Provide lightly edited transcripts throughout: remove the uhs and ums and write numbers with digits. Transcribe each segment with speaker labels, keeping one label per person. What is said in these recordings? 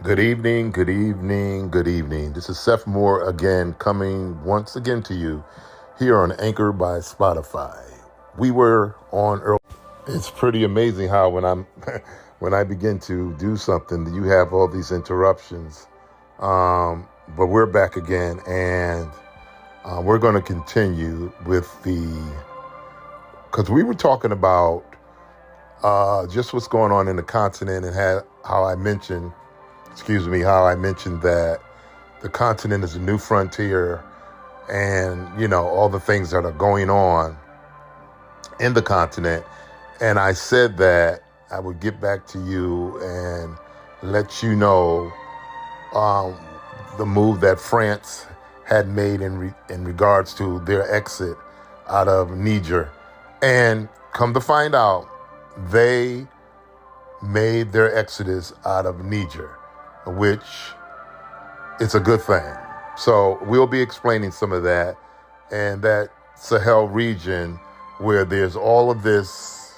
Speaker 1: Good evening, good evening, good evening. This is Seth Moore again, coming once again to you here on Anchor by Spotify. We were on early. It's pretty amazing how when I begin to do something, you have all these interruptions. But we're back again, and we're going to continue with because we were talking about just what's going on in the continent and how I mentioned that the continent is a new frontier and, all the things that are going on in the continent. And I said that I would get back to you and let you know the move that France had made in regards to their exit out of Niger. And come to find out, they made their exodus out of Niger, which is a good thing. So we'll be explaining some of that and that Sahel region where there's all of this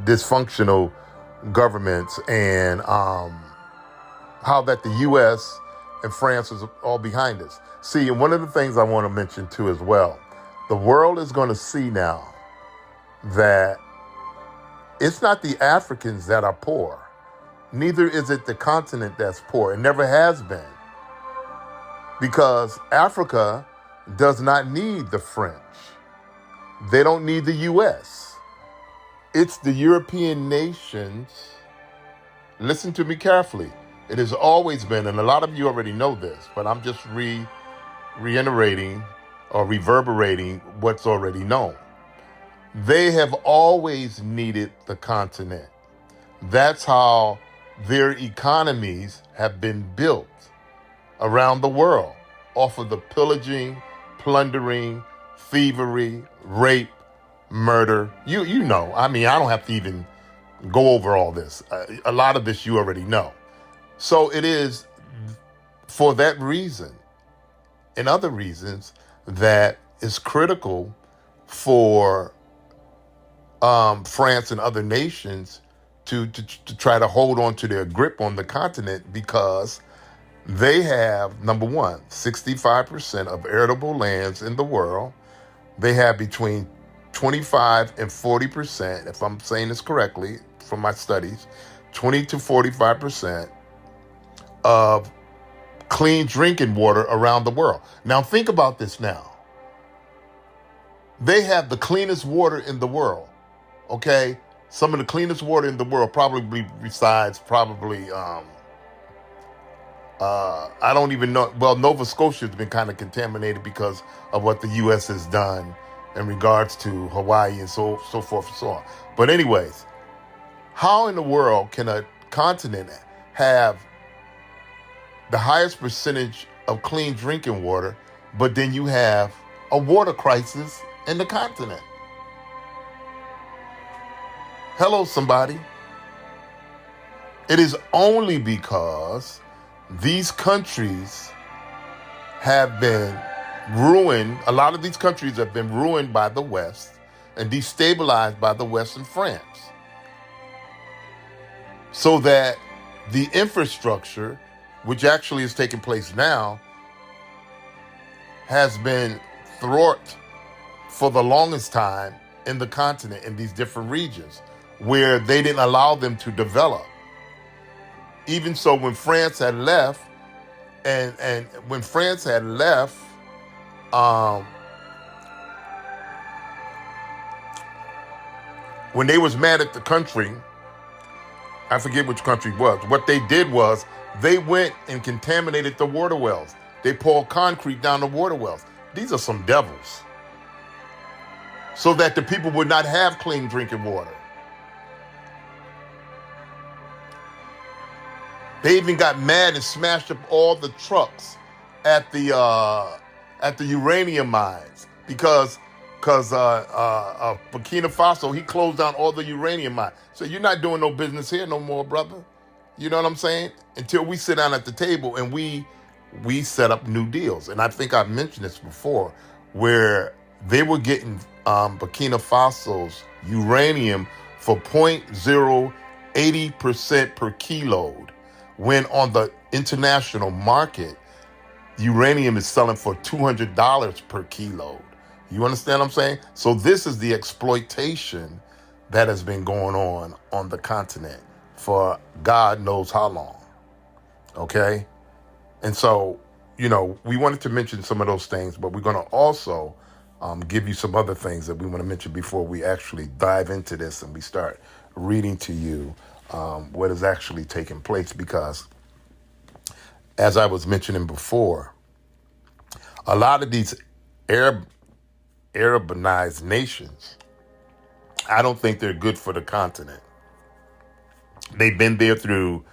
Speaker 1: dysfunctional governments and how that the U.S. and France is all behind us. See, and one of the things I want to mention too as well, the world is going to see now that it's not the Africans that are poor. Neither is it the continent that's poor. It never has been. Because Africa does not need the French. They don't need the U.S. It's the European nations. Listen to me carefully. It has always been, and a lot of you already know this, but I'm just reiterating or reverberating what's already known. They have always needed the continent. That's how their economies have been built around the world, off of the pillaging, plundering, thievery, rape, murder. You know, I don't have to even go over all this. A lot of this you already know. So it is for that reason and other reasons that is critical for France and other nations to try to hold on to their grip on the continent, because they have, number one, 65% of arable lands in the world. They have between 25 and 40%, if I'm saying this correctly from my studies, 20 to 45% of clean drinking water around the world. Now think about this now. They have the cleanest water in the world. Okay, some of the cleanest water in the world, probably besides I don't even know. Well, Nova Scotia has been kind of contaminated because of what the U.S. has done in regards to Hawaii and so forth and so on. But anyways, how in the world can a continent have the highest percentage of clean drinking water, but then you have a water crisis in the continent? Hello, somebody. It is only because these countries have been ruined. A lot of these countries have been ruined by the West and destabilized by the West and France. So that the infrastructure, which actually is taking place now, has been thwarted for the longest time in the continent, in these different regions, where they didn't allow them to develop. Even so, when France had left, and when France had left, when they was mad at the country, I forget which country it was, what they did was they went and contaminated the water wells. They poured concrete down the water wells. These are some devils. So that the people would not have clean drinking water. They even got mad and smashed up all the trucks at the uranium mines because Burkina Faso, he closed down all the uranium mines. So you're not doing no business here no more, brother. You know what I'm saying? Until we sit down at the table and we set up new deals. And I think I've mentioned this before, where they were getting Burkina Faso's uranium for 0.08 80% per kilo, when on the international market, uranium is selling for $200 per kilo. You understand what I'm saying? So this is the exploitation that has been going on the continent for God knows how long. Okay? And so, we wanted to mention some of those things, but we're going to also give you some other things that we want to mention before we actually dive into this and we start reading to you what is actually taking place. Because, as I was mentioning before, a lot of these Arabized nations, I don't think they're good for the continent. They've been there through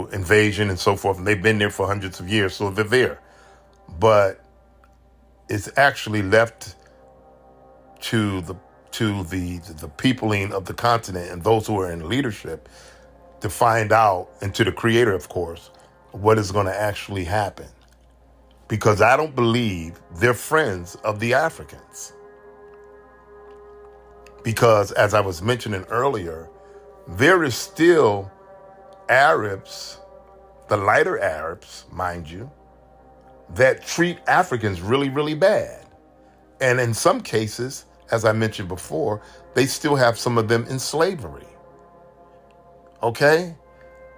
Speaker 1: invasion and so forth, and they've been there for hundreds of years, so they're there. But it's actually left to the peopling of the continent and those who are in leadership to find out, and to the creator, of course, what is going to actually happen. Because I don't believe they're friends of the Africans. Because, as I was mentioning earlier, there is still Arabs, the lighter Arabs, mind you, that treat Africans really, really bad. And in some cases, as I mentioned before, they still have some of them in slavery. Okay?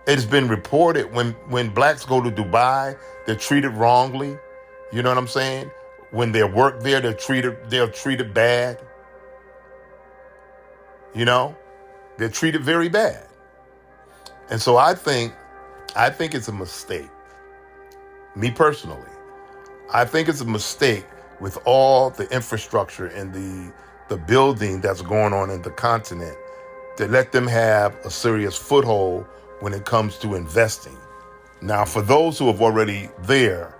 Speaker 1: It's been reported when blacks go to Dubai, they're treated wrongly. You know what I'm saying? When they work there, they're treated bad. They're treated very bad. And so I think it's a mistake. Me personally, I think it's a mistake with all the infrastructure and the building that's going on in the continent to let them have a serious foothold when it comes to investing. Now, for those who have already there,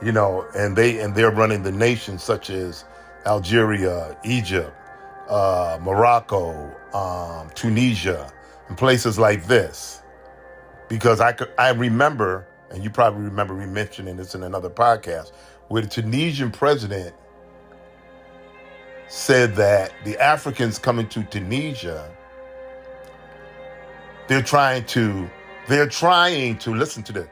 Speaker 1: and they're running the nations such as Algeria, Egypt, Morocco, Tunisia, and places like this. Because I remember, and you probably remember me mentioning this in another podcast, where the Tunisian president said that the Africans coming to Tunisia, they're trying to listen to this.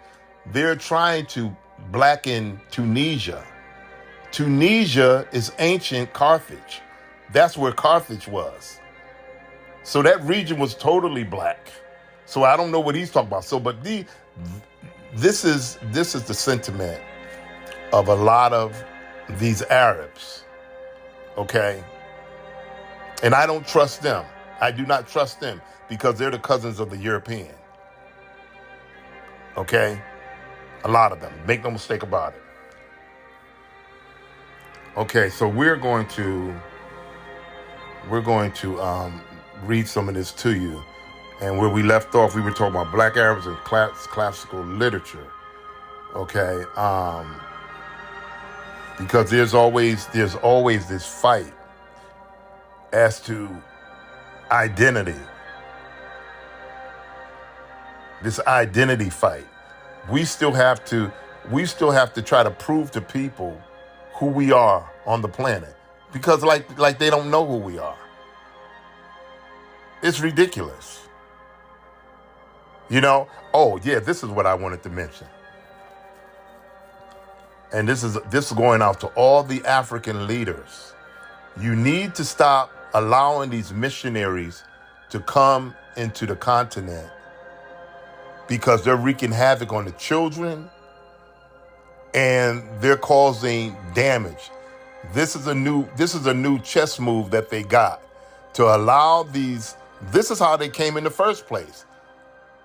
Speaker 1: They're trying to blacken Tunisia. Tunisia is ancient Carthage. That's where Carthage was. So that region was totally black. So I don't know what he's talking about. So, but this is the sentiment of a lot of these Arabs. Okay? And I don't trust them. I do not trust them because they're the cousins of the European. Okay? A lot of them. Make no mistake about it. Okay, so we're going to read some of this to you. And where we left off, we were talking about black Arabs and classical literature. Okay? Because there's always this fight as to identity. This identity fight. We still have to try to prove to people who we are on the planet. Because like they don't know who we are. It's ridiculous. Oh yeah, this is what I wanted to mention. And this is going out to all the African leaders. You need to stop allowing these missionaries to come into the continent because they're wreaking havoc on the children and they're causing damage. This is a new chess move that they got to allow these. This is how they came in the first place.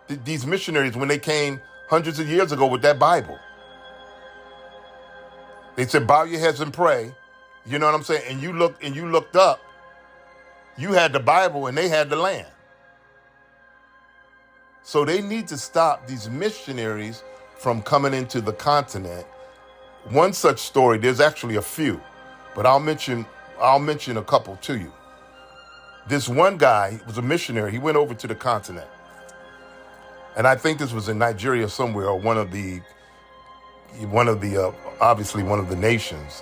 Speaker 1: These missionaries, when they came hundreds of years ago with that Bible, they said, bow your heads and pray. You know what I'm saying? And you looked up, you had the Bible and they had the land. So they need to stop these missionaries from coming into the continent. One such story, there's actually a few, but I'll mention a couple to you. This one guy was a missionary. He went over to the continent. And I think this was in Nigeria somewhere, or one of the obviously one of the nations.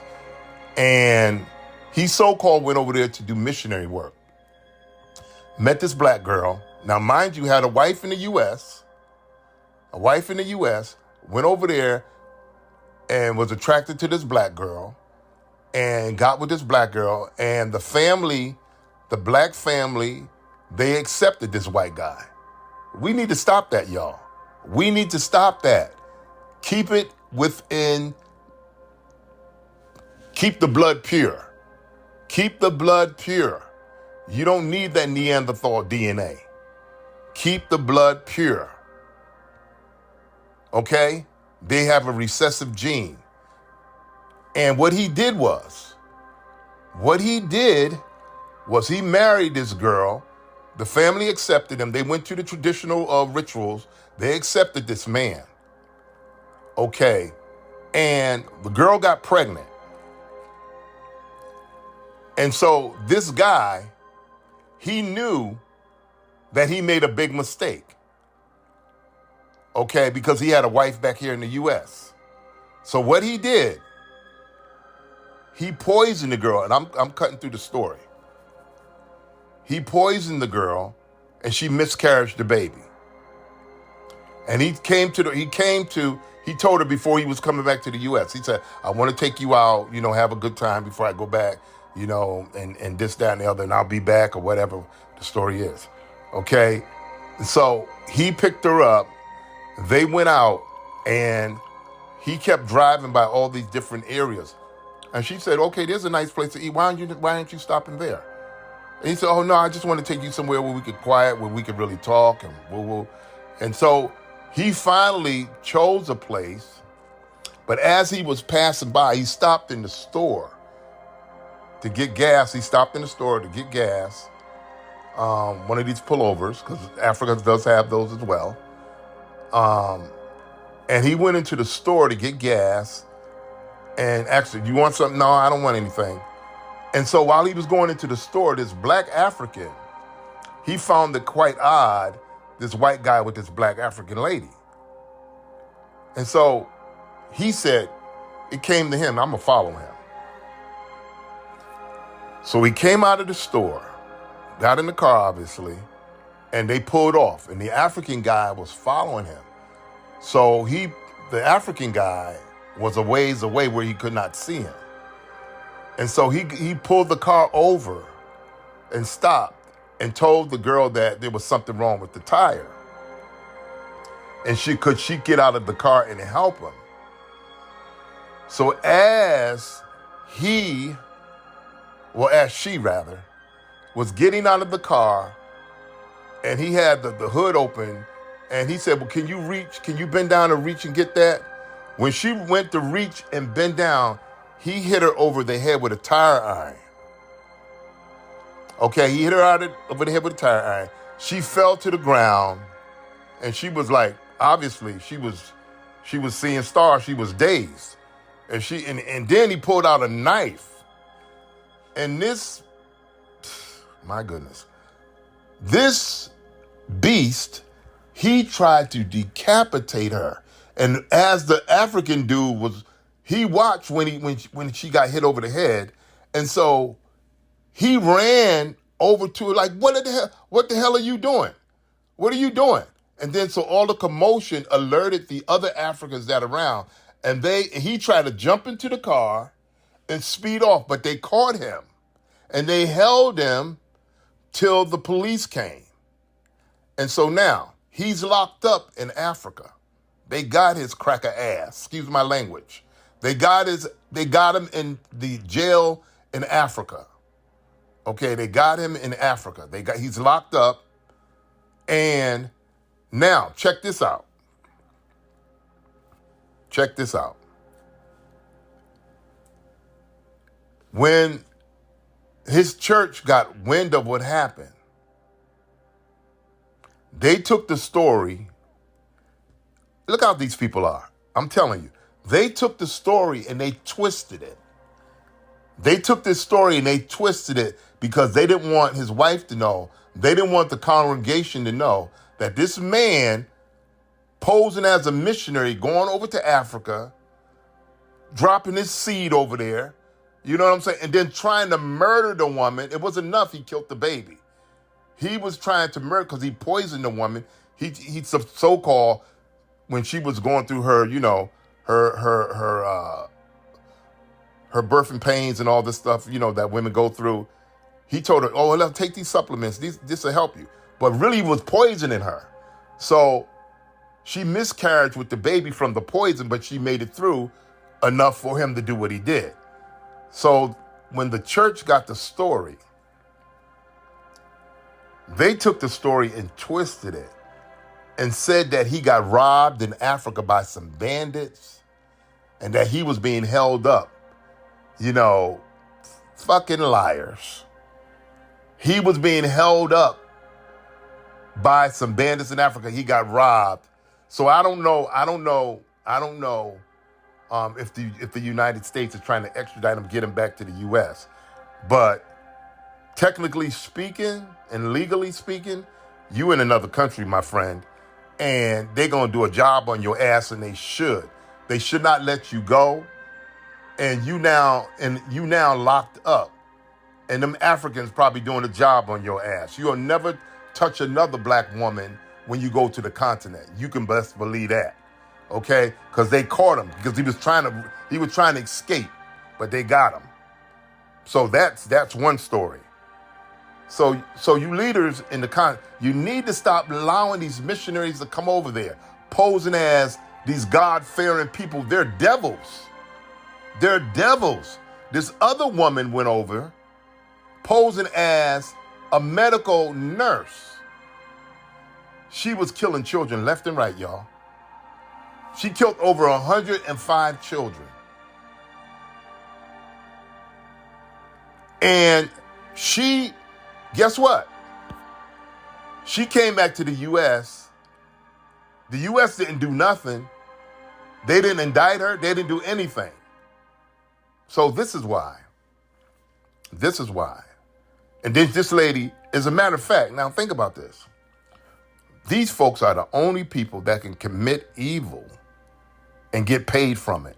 Speaker 1: And he so-called went over there to do missionary work. Met this black girl. Now, mind you, had a wife in the U.S., went over there and was attracted to this black girl and got with this black girl, and the family, the black family, they accepted this white guy. We need to stop that, y'all. We need to stop that. Keep it within, keep the blood pure. Keep the blood pure. You don't need that Neanderthal DNA. Keep the blood pure. Okay? They have a recessive gene. And what he did was he married this girl. The family accepted him. They went to the traditional rituals. They accepted this man. Okay. And the girl got pregnant. And so this guy, he knew that he made a big mistake. Okay, because he had a wife back here in the U.S. So what he did, he poisoned the girl, and I'm cutting through the story. He poisoned the girl, and she miscarried the baby. And he told her before he was coming back to the U.S. He said, I want to take you out, have a good time before I go back, and this, that, and the other, and I'll be back, or whatever the story is. Okay? And so he picked her up. They went out, and he kept driving by all these different areas. And she said, okay, there's a nice place to eat. Why aren't you stopping there? And he said, oh, no, I just want to take you somewhere where we could quiet, where we could really talk. And so he finally chose a place. But as he was passing by, he stopped in the store to get gas. He stopped in the store to get gas. One of these pullovers, because Africa does have those as well. And he went into the store to get gas and asked her, you want something? No, I don't want anything. And so while he was going into the store, this black African, he found it quite odd, this white guy with this black African lady. And so he said, it came to him, I'm going to follow him. So he came out of the store, got in the car, obviously, and they pulled off. And the African guy was following him. So the African guy was a ways away where he could not see him. And so he pulled the car over and stopped and told the girl that there was something wrong with the tire. And could she get out of the car and help him? So as she was getting out of the car, and he had the hood open, and he said, well, can you bend down and reach and get that? When she went to reach and bend down, he hit her over the head with a tire iron. Okay, he hit her over the head with a tire iron. She fell to the ground, and she was like, obviously, she was seeing stars. She was dazed. And then he pulled out a knife. And my goodness, this beast, he tried to decapitate her. And as the African dude he watched when she got hit over the head. And so he ran over to her like, what the hell are you doing? What are you doing? And then so all the commotion alerted the other Africans that around. And he tried to jump into the car and speed off, but they caught him. And they held him till the police came. And so now he's locked up in Africa. They got his cracker ass, excuse my language. They got him in the jail in Africa. Okay, they got him in Africa. He's locked up. And now, check this out. Check this out. When his church got wind of what happened, they took the story. Look how these people are. I'm telling you. They took the story and they twisted it. They took this story and they twisted it because they didn't want his wife to know. They didn't want the congregation to know that this man posing as a missionary going over to Africa, dropping his seed over there, you know what I'm saying? And then trying to murder the woman. It was enough he killed the baby. He was trying to murder because he poisoned the woman. He so-called, when she was going through her, her birthing pains and all this stuff, that women go through. He told her, "Oh, well, take these supplements. This will help you." But really, he was poisoning her. So she miscarried with the baby from the poison, but she made it through enough for him to do what he did. So when the church got the story, they took the story and twisted it and said that he got robbed in Africa by some bandits and that he was being held up. Fucking liars. He was being held up by some bandits in Africa. He got robbed. So I don't know if the United States is trying to extradite him, get him back to the U.S. But technically speaking and legally speaking, you in another country, my friend, and they're going to do a job on your ass, and they should. They should not let you go. And you now locked up. And them Africans probably doing a job on your ass. You'll never touch another black woman when you go to the continent. You can best believe that. Okay? Because they caught him because he was trying to escape, but they got him. So that's one story. So you leaders in the continent, you need to stop allowing these missionaries to come over there, posing as these God-fearing people. They're devils. They're devils. This other woman went over posing as a medical nurse. She was killing children left and right, y'all. She killed over 105 children. And she, guess what? She came back to the U.S. The U.S. didn't do nothing. They didn't indict her. They didn't do anything. So this is why. This is why. And then this lady, as a matter of fact, now think about this. These folks are the only people that can commit evil and get paid from it.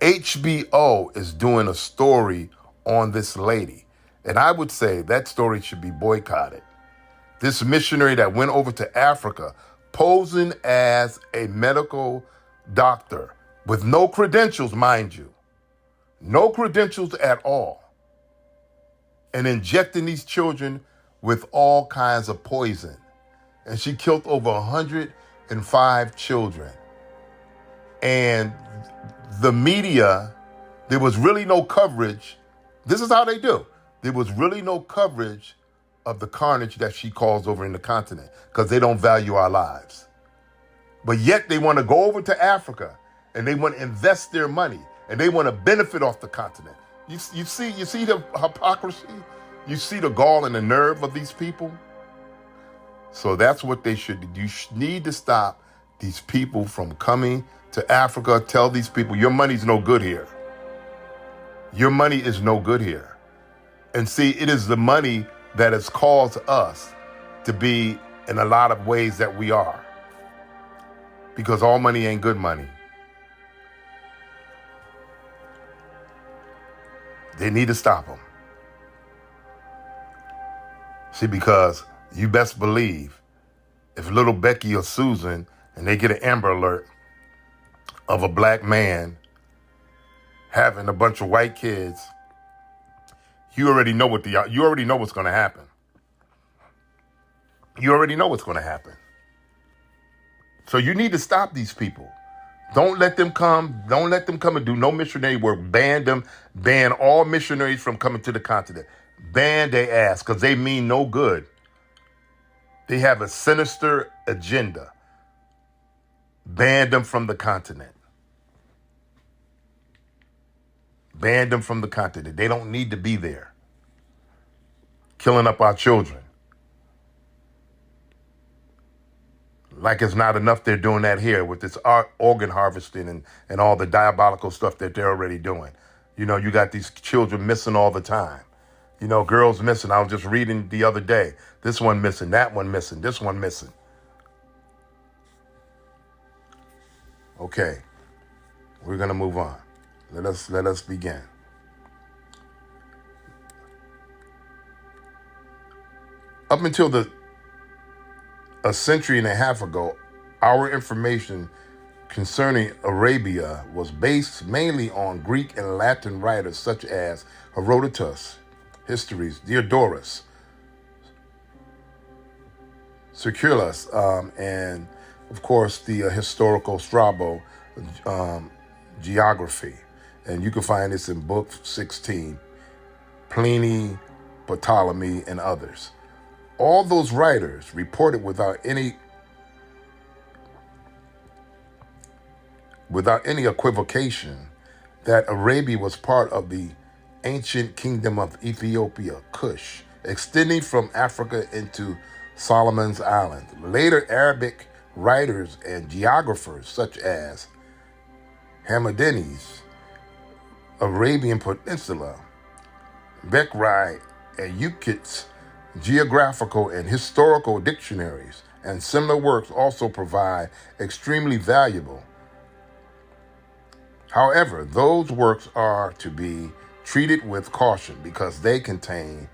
Speaker 1: HBO is doing a story on this lady. And I would say that story should be boycotted. This missionary that went over to Africa posing as a medical doctor with no credentials, mind you. No credentials at all. And injecting these children with all kinds of poison. And she killed over 105 children. And the media, there was really no coverage. This is how they do. There was really no coverage of the carnage that she caused over in the continent because they don't value our lives. But yet they want to go over to Africa and they want to invest their money and they want to benefit off the continent. You see the hypocrisy? You see the gall and the nerve of these people? So that's what they should do. You need to stop these people from coming to Africa. Tell these people, your money's no good here. Your money is no good here. And see, it is the money that has caused us to be in a lot of ways that we are. Because all money ain't good money. They need to stop them. See, because you best believe if little Becky or Susan and they get an Amber Alert of a black man having a bunch of white kids, you already know what's going to happen. You already know what's going to happen. So you need to stop these people. Don't let them come. Don't let them come and do no missionary work. Ban them. Ban all missionaries from coming to the continent. Ban their ass because they mean no good. They have a sinister agenda. Ban them from the continent. Ban them from the continent. They don't need to be there. Killing up our children. Like it's not enough they're doing that here with this organ harvesting and all the diabolical stuff that they're already doing. You know, you got these children missing all the time. You know, girls missing. I was just reading the other day. This one missing, that one missing, this one missing. Okay, we're going to move on. Let us begin. Up until a century and a half ago, our information concerning Arabia was based mainly on Greek and Latin writers such as Herodotus, Histories, Diodorus, Circulus, and of course the historical Strabo geography. And you can find this in Book 16, Pliny, Ptolemy, and others. All those writers reported without any equivocation that Arabia was part of the ancient kingdom of Ethiopia, Kush, extending from Africa into Solomon's Island. Later Arabic writers and geographers such as Hammadides, Arabian Peninsula, Bekri, and Euclid's geographical and historical dictionaries and similar works also provide extremely valuable. However, those works are to be treated with caution because they contain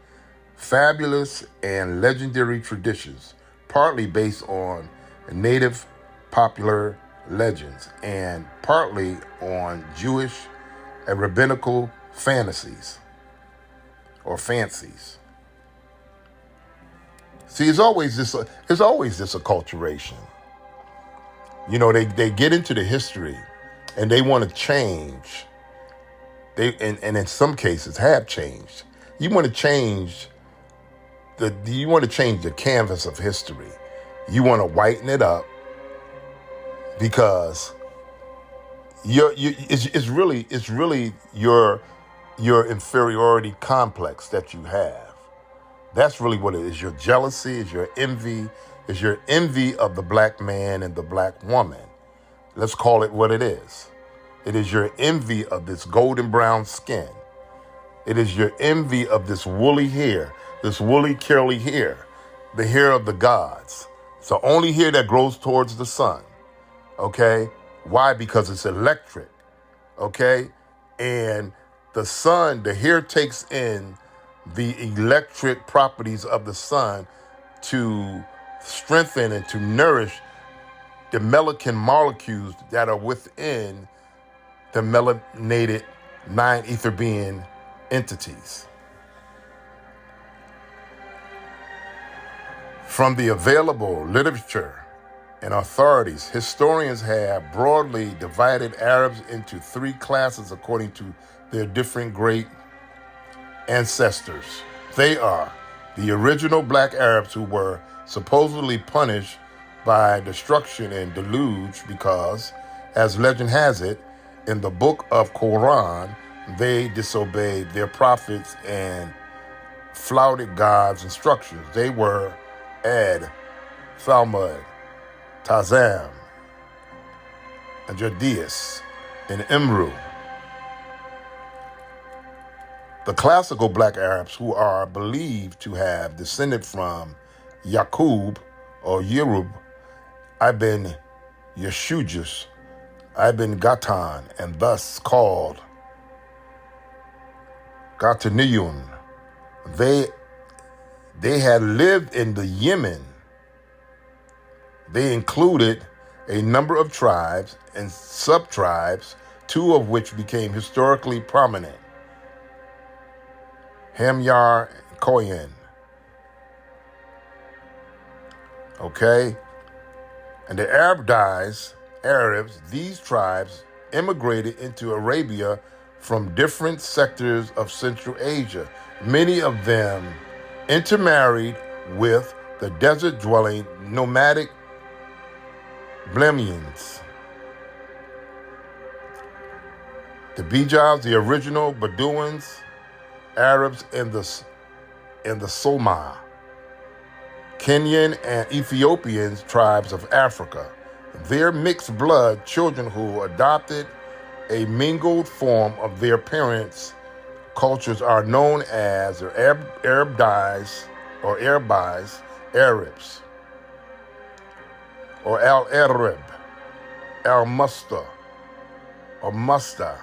Speaker 1: fabulous and legendary traditions, partly based on native popular legends and partly on Jewish and rabbinical fantasies or fancies. See, it's always this acculturation. You know, they get into the history and they want to change. And in some cases have changed. You want to change the canvas of history. You want to whiten it up because it's really your inferiority complex that you have. That's really what it is. Your jealousy, is your envy of the black man and the black woman. Let's call it what it is. It is your envy of this golden brown skin. It is your envy of this woolly hair, this woolly curly hair, the hair of the gods. It's the only hair that grows towards the sun. Okay? Why? Because it's electric. Okay? And the sun, the hair takes in the electric properties of the sun to strengthen and to nourish the melanin molecules that are within the melanated 9 ether being entities. From the available literature and authorities, historians have broadly divided Arabs into 3 classes according to their different great ancestors. They are the original black Arabs who were supposedly punished by destruction and deluge because, as legend has it, in the book of Quran, they disobeyed their prophets and flouted God's instructions. They were Ad, Thalmud, Tazam, and Jadius, and Imru. The classical black Arabs, who are believed to have descended from Yaqub or Yerub, Ibn Yeshujus, Ibn Gatan, and thus called Gataniyun. They had lived in the Yemen. They included a number of tribes and sub-tribes, 2 of which became historically prominent. Hamyar and Koyan. Okay? And the Arabs, these tribes immigrated into Arabia from different sectors of Central Asia. Many of them intermarried with the desert-dwelling nomadic Blemians. The Bijals, the original Bedouins, Arabs in the Soma, Kenyan and Ethiopian tribes of Africa. Their mixed blood children who adopted a mingled form of their parents' cultures are known as Arabis or Arabis, Arabs, or Al-Arab, Al-Musta, or Musta.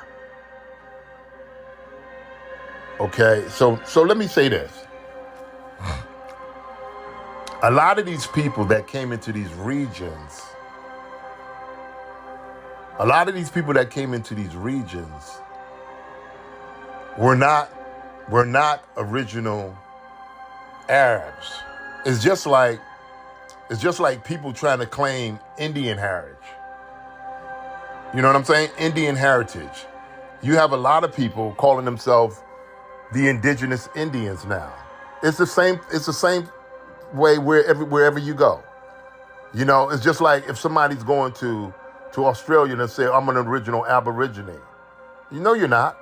Speaker 1: Okay, so let me say this. A lot of these people that came into these regions, were not original Arabs. It's just like people trying to claim Indian heritage. You know what I'm saying? Indian heritage. You have a lot of people calling themselves the indigenous Indians now. It's the same way wherever you go. You know, it's just like if somebody's going to Australia and say, I'm an original Aborigine. You know you're not.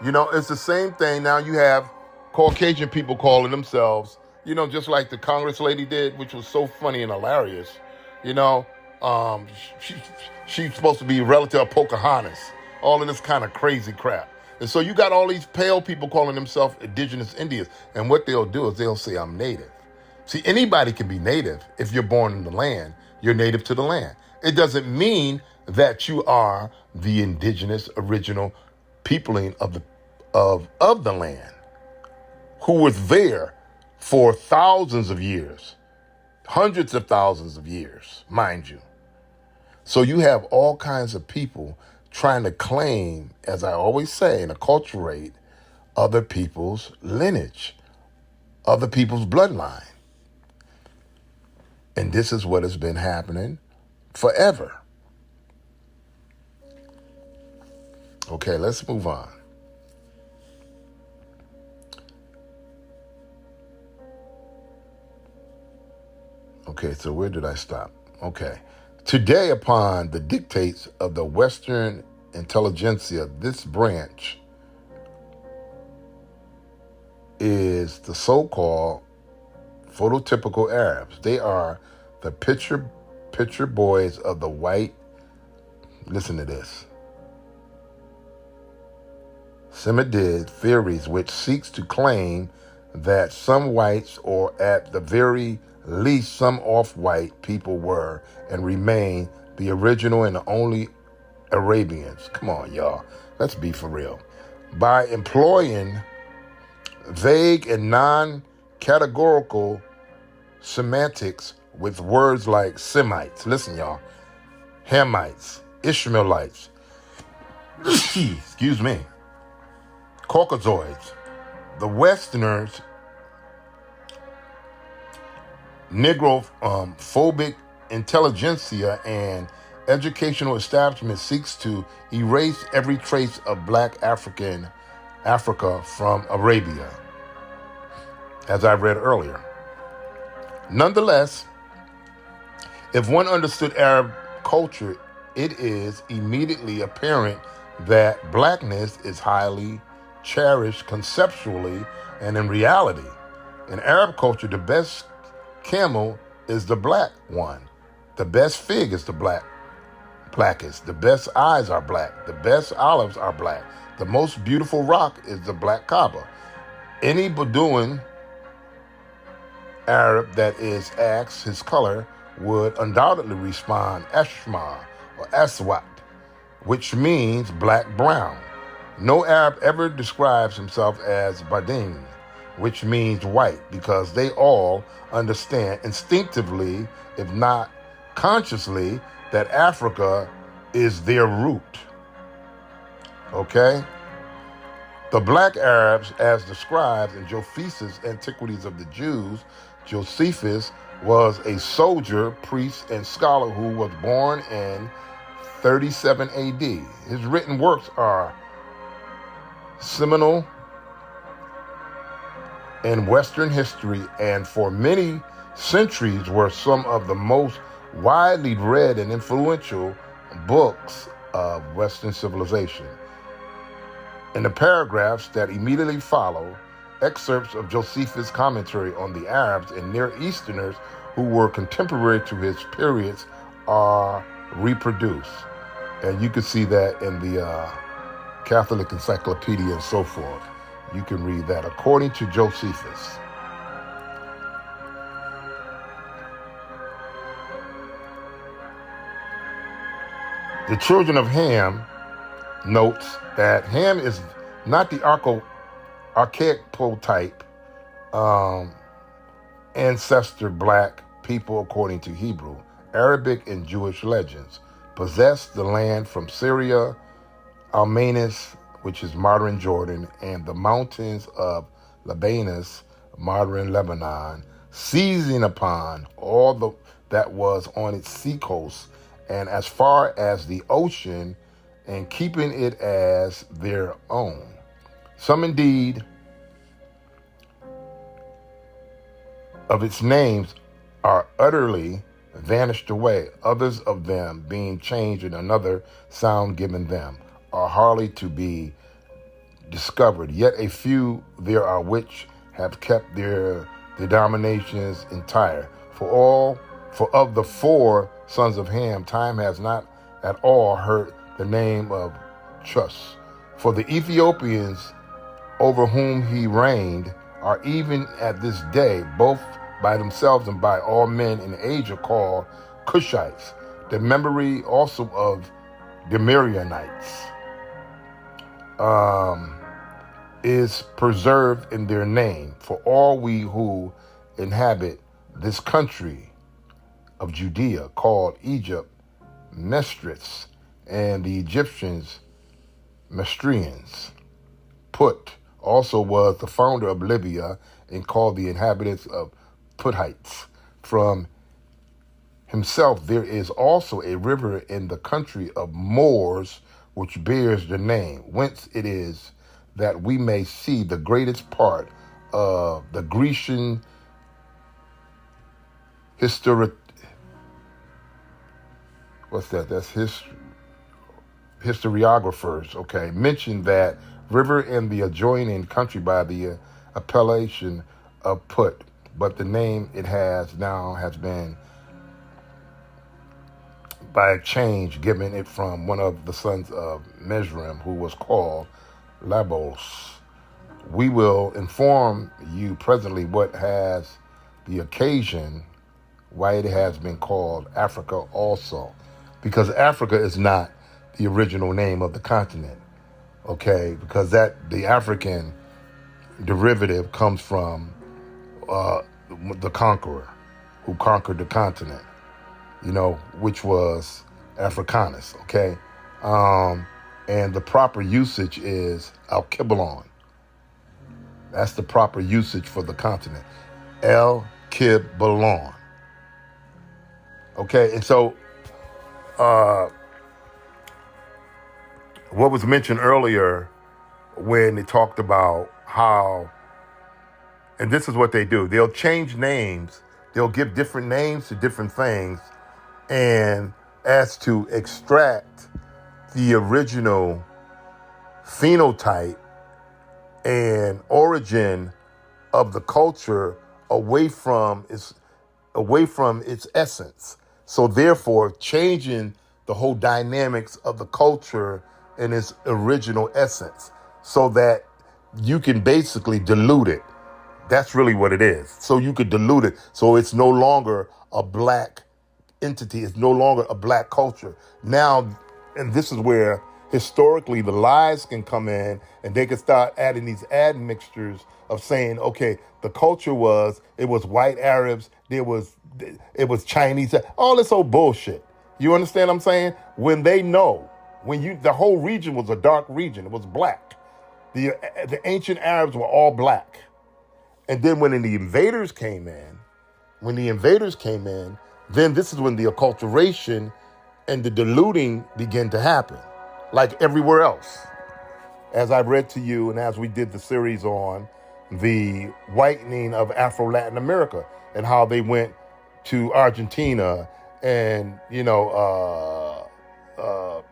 Speaker 1: You know, it's the same thing. Now you have Caucasian people calling themselves, you know, just like the Congress lady did, which was so funny and hilarious. You know, she's supposed to be a relative of Pocahontas, all of this kind of crazy crap. And so you got all these pale people calling themselves indigenous Indians. And what they'll do is they'll say, I'm native. See, anybody can be native. If you're born in the land, you're native to the land. It doesn't mean that you are the indigenous original peopling of the land who was there for thousands of years, hundreds of thousands of years, mind you. So you have all kinds of people trying to claim, as I always say, and acculturate other people's lineage, other people's bloodline. And this is what has been happening forever. Okay, let's move on. Okay, so where did I stop? Okay. Today, upon the dictates of the Western intelligentsia, this branch is the so-called phototypical Arabs. They are the picture boys of the white, listen to this, Semitic theories, which seeks to claim that some whites, or at the very least some off-white people, were and remain the original and the only Arabians. Come on, y'all. Let's be for real. By employing vague and non-categorical semantics with words like Semites, listen, y'all, Hamites, Ishmaelites, excuse me, Caucasoids, the Westerners, Negrophobic intelligentsia and educational establishment seeks to erase every trace of Black Africa from Arabia, as I read earlier. Nonetheless, if one understood Arab culture, it is immediately apparent that Blackness is highly cherished conceptually and in reality. In Arab culture, the best camel is the black one. The best fig is the blackest. The best eyes are black. The best olives are black. The most beautiful rock is the black Kaaba. Any Bedouin Arab that is asked his color would undoubtedly respond Ashma or Aswat, which means black-brown. No Arab ever describes himself as Badin, which means white, because they all understand instinctively, if not consciously, that Africa is their root. Okay? The black Arabs, as described in Josephus' Antiquities of the Jews, Josephus was a soldier, priest, and scholar who was born in 37 AD. His written works are seminal in Western history, and for many centuries were some of the most widely read and influential books of Western civilization. In the paragraphs that immediately follow, excerpts of Josephus' commentary on the Arabs and Near Easterners who were contemporary to his periods are reproduced. And you can see that in the Catholic Encyclopedia and so forth. You can read that according to Josephus. The children of Ham notes that Ham is not the archetype ancestor black people according to Hebrew, Arabic, and Jewish legends, possessed the land from Syria, Almanus, which is modern Jordan, and the mountains of Libanus, modern Lebanon, seizing upon that was on its seacoast and as far as the ocean, and keeping it as their own. Some indeed of its names are utterly vanished away, others of them being changed and another sound given them, are hardly to be discovered. Yet a few there are which have kept their denominations entire. For of the 4 sons of Ham, time has not at all heard the name of Chus. For the Ethiopians over whom he reigned are even at this day, both by themselves and by all men in age, are called Cushites. The memory also of the Midianites is preserved in their name. For all we who inhabit this country of Judea, called Egypt Mesrits, and the Egyptians Mestrians. Put also was the founder of Libya, and called the inhabitants of Puthites. From himself there is also a river in the country of Moors, which bears the name, whence it is that we may see the greatest part of the Grecian historiographers, mention that river in the adjoining country by the appellation of Put, but the name it has now has been by a change given it from one of the sons of Mesrim, who was called Labos. We will inform you presently what has the occasion why it has been called Africa also, because Africa is not the original name of the continent, because the African derivative comes from the conqueror who conquered the continent, which was Africanus, and the proper usage is Al-Kibalon. That's the proper usage for the continent, El-Kibalon. And so what was mentioned earlier when they talked about how, and this is what they do, they'll change names, they'll give different names to different things, and as to extract the original phenotype and origin of the culture away from its essence. So therefore, changing the whole dynamics of the culture in its original essence, so that you can basically dilute it. That's really what it is. So you could dilute it, so it's no longer a black entity. It's no longer a black culture. Now, and this is where historically the lies can come in, and they can start adding these admixtures of saying, the culture was white Arabs, it was Chinese, all this old bullshit. You understand what I'm saying? When they know, the whole region was a dark region, it was black. The ancient Arabs were all black. And then when the invaders came in, then this is when the acculturation and the diluting began to happen, like everywhere else. As I read to you, and as we did the series on the whitening of Afro-Latin America, and how they went to Argentina and,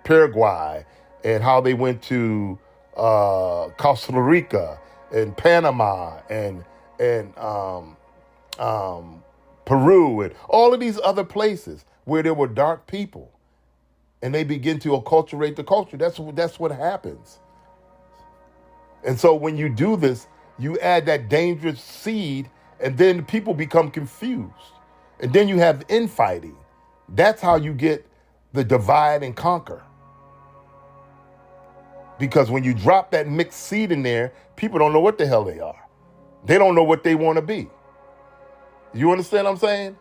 Speaker 1: Paraguay, and how they went to Costa Rica and Panama and Peru and all of these other places where there were dark people, and they begin to acculturate the culture. That's what happens. And so when you do this, you add that dangerous seed, and then people become confused, and then you have infighting. That's how you get the divide and conquer. Because when you drop that mixed seed in there, people don't know what the hell they are. They don't know what they want to be. You understand what I'm saying?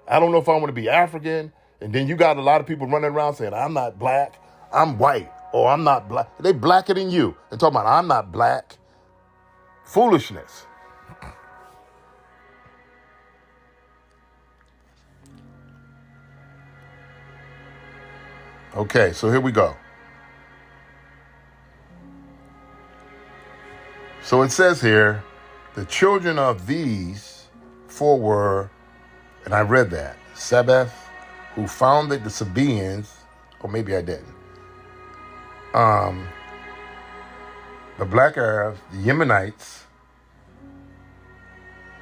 Speaker 1: I don't know if I want to be African. And then you got a lot of people running around saying, I'm not black, I'm white, or I'm not black. They blacker than you. And talking about, I'm not black. Foolishness. Okay, so here we go. So it says here, the children of these four were, and I read that, Sabbath, who founded the Sabaeans, or maybe I didn't. The Black Arabs, the Yemenites,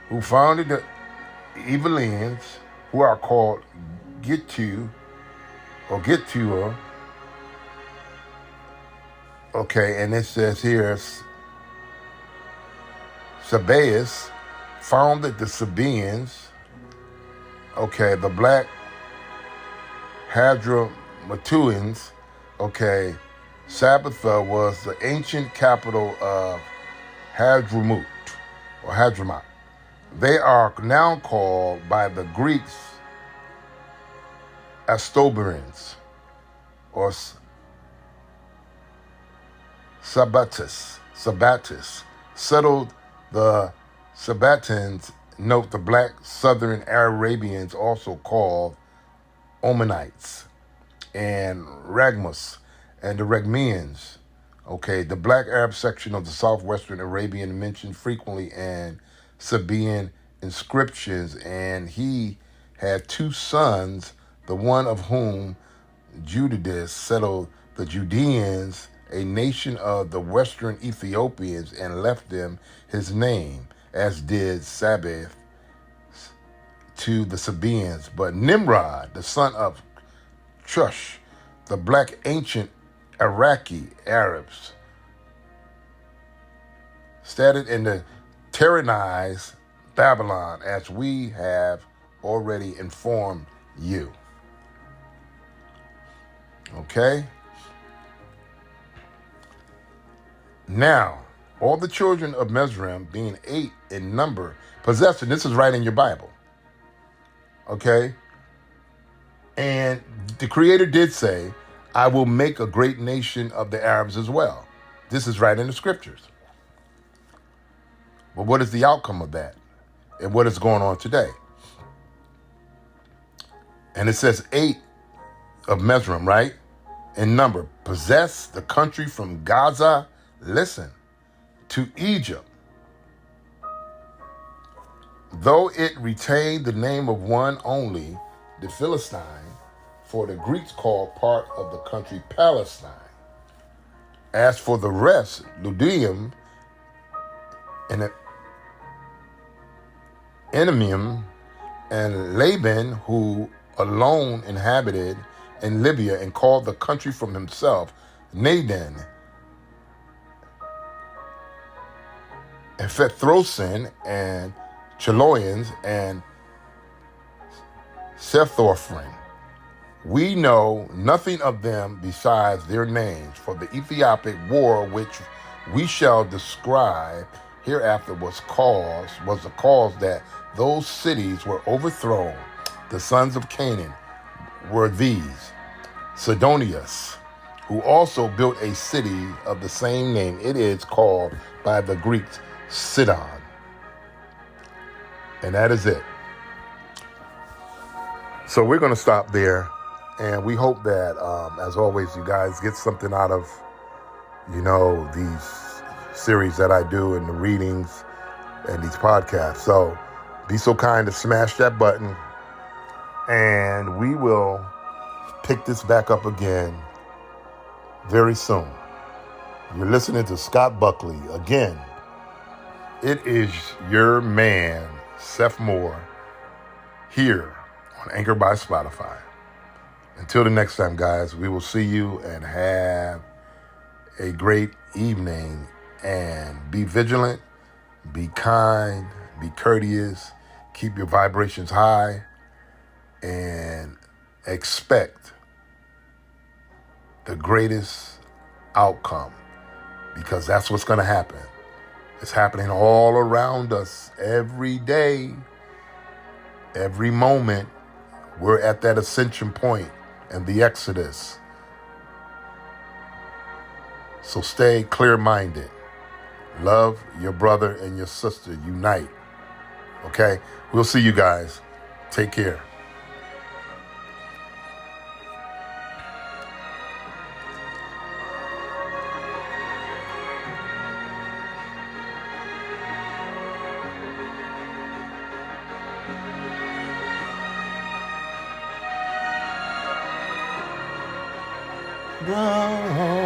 Speaker 1: who founded the Evelians, who are called Gitu, or Gitua. Okay, and it says here, Sabaeus founded the Sabaeans. Okay, the Black Hadramatuans. Okay, Sabbatha was the ancient capital of Hadramut, or Hadramat. They are now called by the Greeks Astobarans, or Sabbatus. Settled the Sabbatans, note the black southern Arabians, also called Omanites, and Ragmus, and the Ragmians. Okay, the black Arab section of the southwestern Arabian mentioned frequently in Sabaean inscriptions, and he had two sons, the one of whom, Judidus, settled the Judeans, a nation of the western Ethiopians, and left them his name, as did Sabbath to the Sabaeans. But Nimrod, the son of Chush, the black ancient Iraqi Arabs, started in the tyrannized Babylon, as we have already informed you. Okay? Now, all the children of Mizraim, being 8 in number, possessed, and this is right in your Bible. Okay? And the Creator did say, I will make a great nation of the Arabs as well. This is right in the scriptures. But what is the outcome of that? And what is going on today? And it says 8 of Mizraim, right? In number, possess the country from Gaza, listen, to Egypt. Though it retained the name of one only, the Philistine, for the Greeks called part of the country Palestine. As for the rest, Ludium and Enemium and Laban, who alone inhabited in Libya and called the country from himself, Nadin, and Phethrosin, and Chiloians, and Sethorphrin. We know nothing of them besides their names, for the Ethiopic war which we shall describe hereafter was the cause that those cities were overthrown. The sons of Canaan were these: Sidonius, who also built a city of the same name. It is called by the Greeks Sidon. And that is it. So we're going to stop there. And we hope that, as always, you guys get something out of, these series that I do and the readings and these podcasts. So be so kind to smash that button, and we will pick this back up again very soon. You're listening to Scott Buckley. Again, it is your man, Seth Moore, here on Anchor by Spotify. Until the next time, guys, we will see you and have a great evening. And be vigilant, be kind, be courteous, keep your vibrations high, and expect the greatest outcome, because that's what's going to happen. It's happening all around us every day. Every moment, we're at that ascension point and the Exodus. So stay clear-minded. Love your brother and your sister. Unite. Okay? We'll see you guys. Take care. No.